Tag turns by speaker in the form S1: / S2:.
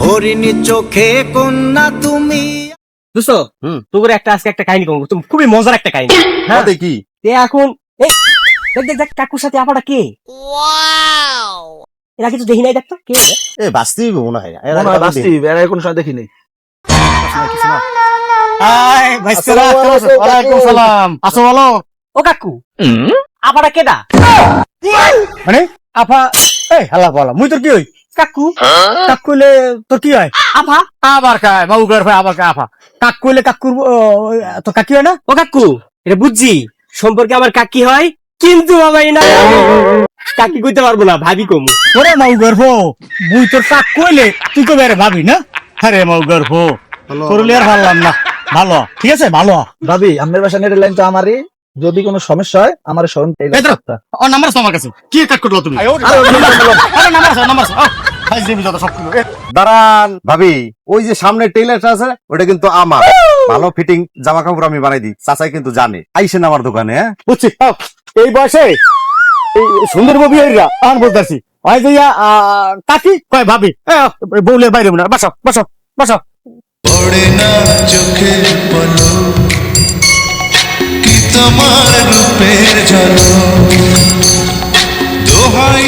S1: হরিণী চোখে কন্যা তুমি।
S2: দোস্ত তোর একটা আজকে একটা কাহিনী করবো, তুমি খুবই মজার একটা কাহিনী। হ্যাঁ
S3: কি
S2: তে এখন এই দেখ দেখ দেখ কাকুর সাথে আপাটা কে? এরা কিছু দেখি নাই, দেখতো কে?
S3: এ বাস্তবিক মনে হয়
S4: বাস্তব এর কোনো সময় দেখিনি।
S2: হাই ভাই
S3: ওয়ালাইকুম সালাম। আসো বলো।
S2: ও কাকু আপাটা কেডা?
S3: মানে আপা এই হালা বলা মুই তোর কি হই?
S2: কাকু
S3: কাক কইলে তোর কি হয়?
S2: আফা
S3: আবার খায় বাবু ঘর ভাই আবার খায় আপা। কাক কইলে কাকুর তো কাকি হয় না?
S2: ও কাকু এটা বুঝছি সম্পর্কে আমার কাকি হয়, কিন্তু বাবা এই না কাকি কইতে পারবো না, ভাবি কমু।
S3: ওরে মাউ গর্ভ মুই তোর কাক কইলে তুই তো বেরে ভাবি না? আরে মাউ গর্ভ করলে আর ভাবলাম না। ভালো ঠিক আছে ভালো।
S4: ভাবি আমাদের বাসা নেটের লাইন তো আমারই, যদি কোনো সমস্যা হয় আমার স্মরণ
S3: এই ধরো ও নাম্বার আছে আমার কাছে। কি কাট করলো তুমি? আরে নাম্বার আছে ফাইজ দিবি যত সব কিলো।
S5: দাঁড়ান ভাবি, ওই যে সামনে টেইলারটা আছে ওটা কিন্তু আমার ভালো ফিটিং জামা কাপড় আমি বানাই দিই। চাচাই কিন্তু জানে, আইসেন আমার দোকানে। হ্যাঁ
S3: বুঝছি। এই বয়সে এই সুন্দর ববি হইরা আর বলতাছি ওই যে কাকি কয় ভাবি বউলের বাইরে না। বসো বসো বসো।
S6: পড়ে না চোখের পলক কি তোমার রূপের ঝলক দোহাই